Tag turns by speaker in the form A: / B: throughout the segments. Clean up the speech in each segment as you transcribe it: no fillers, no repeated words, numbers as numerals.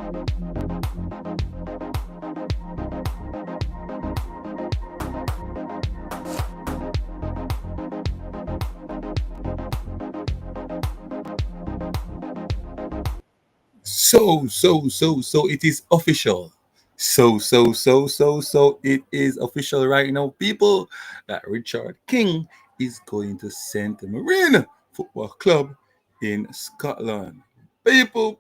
A: So it is official. So it is official right now, people, that Richard King is going to St. Mirren Football Club in Scotland. People.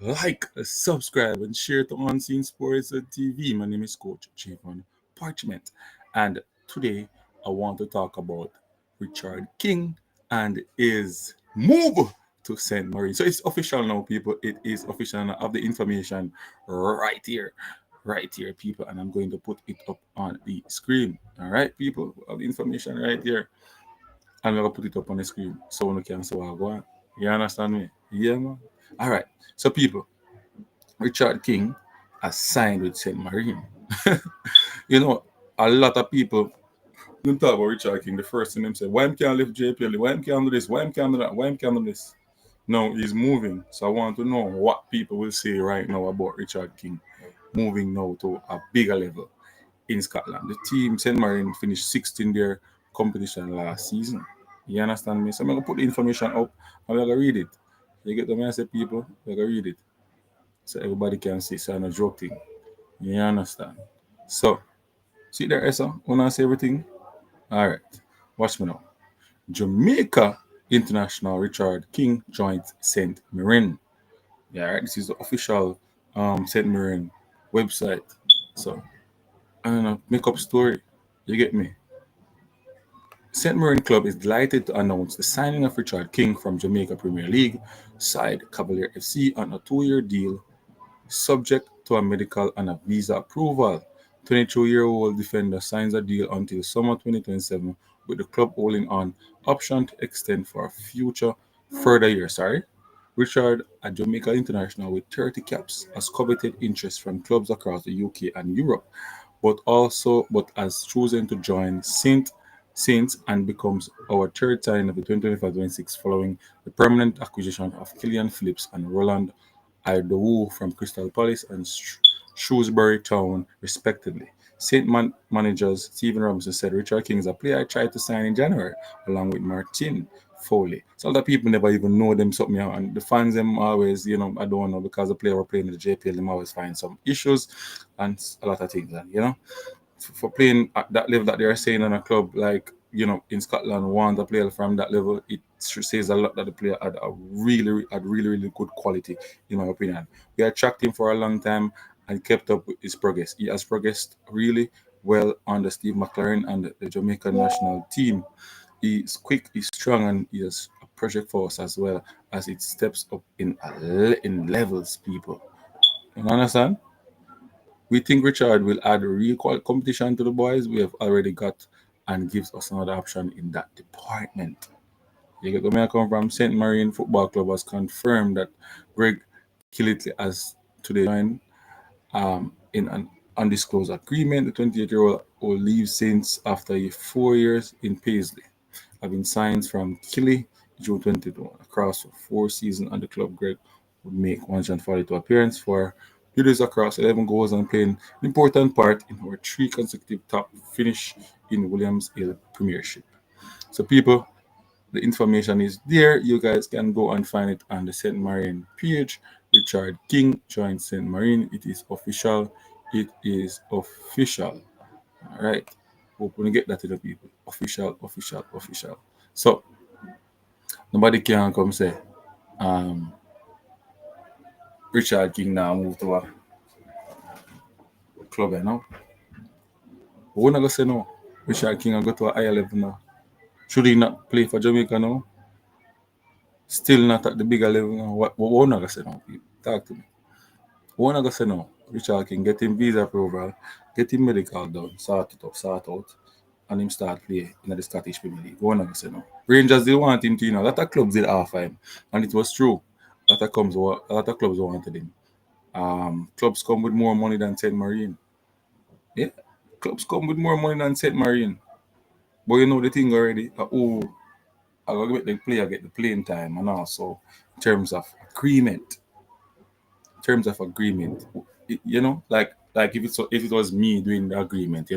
A: Like, subscribe, and share to Unseen Sports TV. My name is Coach Javon Parchment, and today I want to talk about Richard King and his move to St. Marie. So it's official now, people. It is official, and I have the information right here, people, and I'm going to put it up on the screen. All right, people, I have the information right here. I'm gonna put it up on the screen so we can see what I want. You understand me? Yeah, man. All right. So, people, Richard King has signed with St. Marine. You know, a lot of people don't talk about Richard King. The first thing them say, why him can't lift JPL? Why him can't do this? Why him can't do that? Why him can't do this? No, he's moving. So I want to know what people will say right now about Richard King moving now to a bigger level in Scotland. The team, St. Marine, finished 16th in their competition last season. You understand me? So I'm going to put the information up and we're going to read it. You get the message, people? We're going to read it so everybody can see. So I'm not joking. You understand? So, see there, Esa? Wanna say everything? All right. Watch me now. Jamaica International Richard King joins St. Mirren. Yeah, right. This is the official St. Mirren website. So, I don't know, make up story. You get me? St. Mirren Club is delighted to announce the signing of Richard King from Jamaica Premier League side Cavalier FC on a 2-year deal subject to a medical and a visa approval. 22-year-old defender signs a deal until summer 2027 with the club holding on option to extend for a future further year. Richard, a Jamaica international with 30 caps, has coveted interest from clubs across the UK and Europe, but has chosen to join Saints and becomes our third signing of the 2025-26 following the permanent acquisition of Killian Phillips and Roland Idowu from Crystal Palace and Shrewsbury Town, respectively. Managers Stephen Robinson said Richard King is a player I tried to sign in January, along with Martin Foley. So other people never even know them something, and the fans them always, I don't know because the player were playing in the JPL, them always find some issues and a lot of things, and for playing at that level that they are saying in a club like in Scotland, want a player from that level, it says a lot that the player had really good quality, in my opinion. We had tracked him for a long time and kept up with his progress. He has progressed really well under Steve McClaren and the Jamaican national team. He's quick, he's strong, and he has a project for us as well as it steps up in levels, people. You understand? We think Richard will add real competition to the boys we have already got and gives us another option in that department. You get where I come from. St. Marine Football Club has confirmed that Greg Killian has today joined in an undisclosed agreement. The 28-year-old will leave Saints after 4 years in Paisley, having signed from Killy June 22 across 4 seasons, and the club. Greg would make 142 appearances for Leaders across 11 goals and playing an important part in our 3 consecutive top finish in Williams Hill Premiership. So, people, the information is there. You guys can go and find it on the St. Marine page. Richard King joined St. Marine. It is official. It is official. All right. Hope we get that to the people. Official. So, nobody can come say, um, Richard King now moved to a club, you know. We're not gonna say no. Richard King and go to a higher level now. Should he not play for Jamaica now? Still not at the bigger level now. What we're not gonna say no, people. Talk to me. We're not gonna say no. Richard King, get him visa approval, get him medical done, sort it out. and him start play in the Scottish Premier League. Go on and say no. Rangers did want him to, a lot of clubs did offer him, and it was true. A lot of clubs wanted him. Clubs come with more money than St. Marine. Yeah, clubs come with more money than St. Marine. But you know the thing already. I gotta get the player get the playing time, and also in terms of agreement. Like if it was me doing the agreement,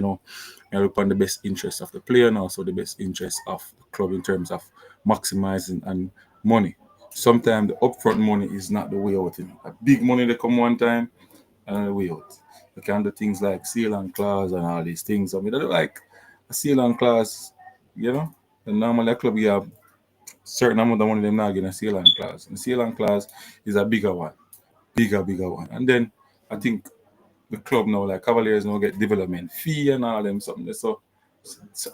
A: I look on the best interest of the player and also the best interest of the club in terms of maximizing and money. Sometimes the upfront money is not the way out. A big money they come one time and the way out. You can do things like seal and clause and all these things. I mean, I don't like a seal and clause, you know. And normally a club you have certain amount of money them not getting a seal and clause. And seal and clause is a bigger one, bigger one. And then I think the club now, like Cavaliers now get development fee and all them something. So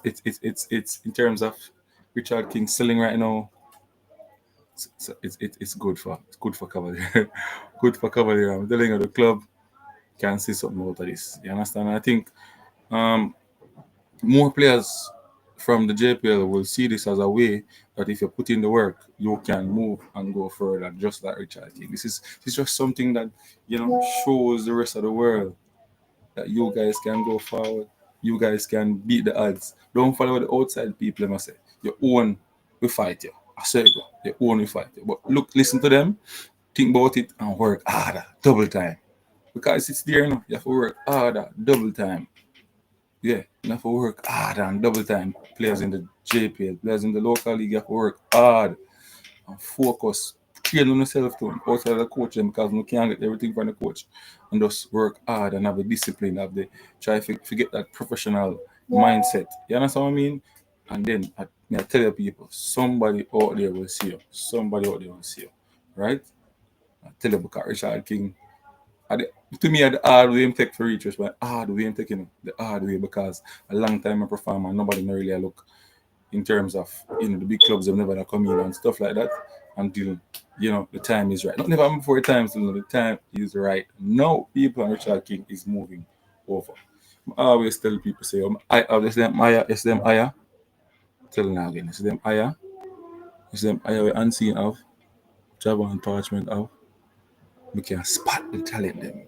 A: it's in terms of Richard King selling right now. It's good for Cavalier, good for Cavalier. I'm telling you, the club can see something out of this. You understand? I think um, more players from the JPL will see this as a way that if you put in the work, you can move and go further, just like Richard King. This is just something that shows the rest of the world that you guys can go forward. You guys can beat the odds. Don't follow what the outside people must say. Your own will fight you. I say go. Your own will fight you. But look, listen to them, think about it, and work harder, double time. Because it's there now. You have to work harder, double time. Yeah, you have to work hard and double time. Players in the JPL, players in the local league, you have to work hard and focus. Train on yourself too, outside of the coach because you can't get everything from the coach. And just work hard and have the discipline, try to forget that professional mindset. You understand what I mean? And then I tell you people, somebody out there will see you. Somebody out there will see you. Right? I tell you because Richard King to me, the hard way him take for reach was hard way him taking the hard way because a long time I perform and nobody know really look in terms of the big clubs have never come in and stuff like that until the time is right. Not never before the time, so the time is right. Now people and Richard King is moving over. I always tell people say I it's them higher, it's them higher. Tell them again, it's them higher, it's them higher we unseen of, job and parchment of. We can spot the talent them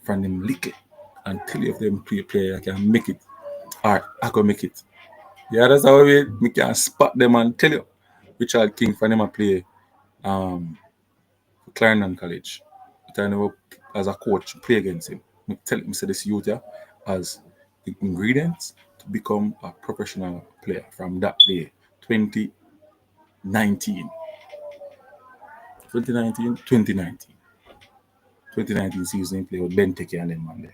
A: from them little and tell you if them player can make it or I can make it. Yeah, that's how we can spot them and tell you Richard King for them a play for Clarendon College. But I never as a coach play against him. I tell him say this youth here as the ingredients to become a professional player from that day, 2019. 2019, 2019. 2019 season he played with Ben Teke and them man there.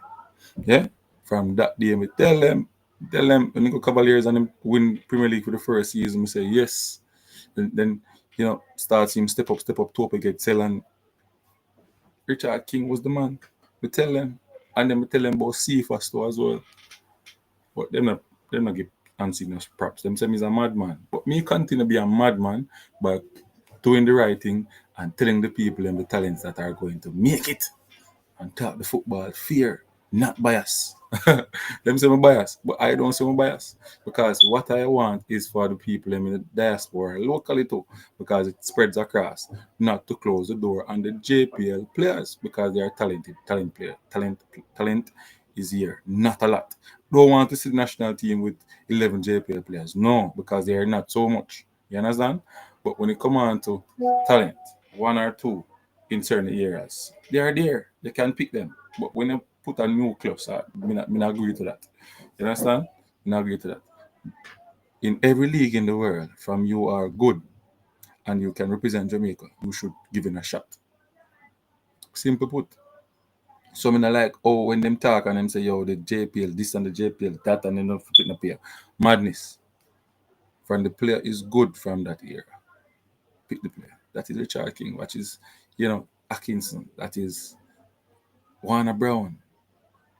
A: Yeah. From that day, me tell them when you go Cavaliers and them win Premier League for the first season, me say yes. Then starts him step up, top get sell and Richard King was the man. Me tell them. And then me tell them about Cephas too as well. But them not give Ansi no props. Them say he's a madman. But me continue to be a madman by doing the right thing and telling the people and the talents that are going to make it and talk the football fear, not bias. Them say I'm bias, but I don't say I'm bias because what I want is for the people in the diaspora locally too, because it spreads across, not to close the door on the JPL players because they are talented, talent is here, not a lot. Don't want to see the national team with 11 JPL players, no, because they are not so much. You understand? But when it come on to talent, one or two in certain areas. They are there. You can pick them. But when you put a new club, I agree to that. You understand? I agree to that. In every league in the world, from you are good and you can represent Jamaica, you should give it a shot. Simple put. So I like, when them talk and them say, yo, the JPL, this and the JPL, that, and then don't put in a madness. From the player is good from that era. Pick the player. That is Richard King, which is, Atkinson. That is Warner Brown.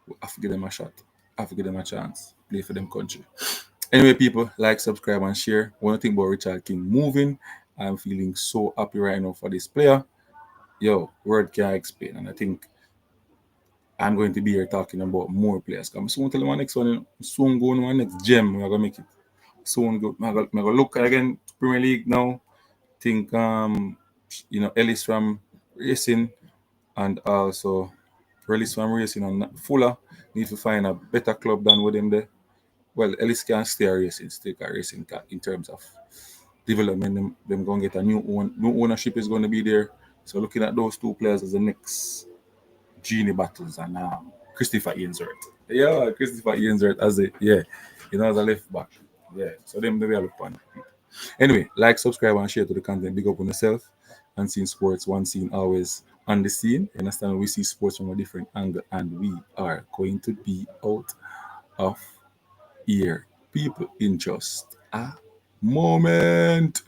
A: I have to give them a shot. I have to give them a chance. Play for them country. Anyway, people, like, subscribe, and share. One thing about Richard King moving. I'm feeling so happy right now for this player. Yo, word can't explain. And I think I'm going to be here talking about more players. I'm soon tell you my next one, soon go on my next gem. We're gonna make it soon go. I'm gonna look again Premier League now. Think Ellis from Racing and also Ellis from Racing and Fuller need to find a better club than with them there. Well, Ellis can stay a Racing, stick a Racing in terms of development. Them gonna get a new ownership is gonna be there. So looking at those two players as the next Genie Battles and Christopher Ainsworth. Yeah, Christopher Ainsworth as as a left back. Yeah, so them the way I look on. Anyway, like, subscribe, and share to the content. Big up on yourself. Unseen Sports, one scene always on the scene. You understand? We see sports from a different angle, and we are going to be out of here, people, in just a moment.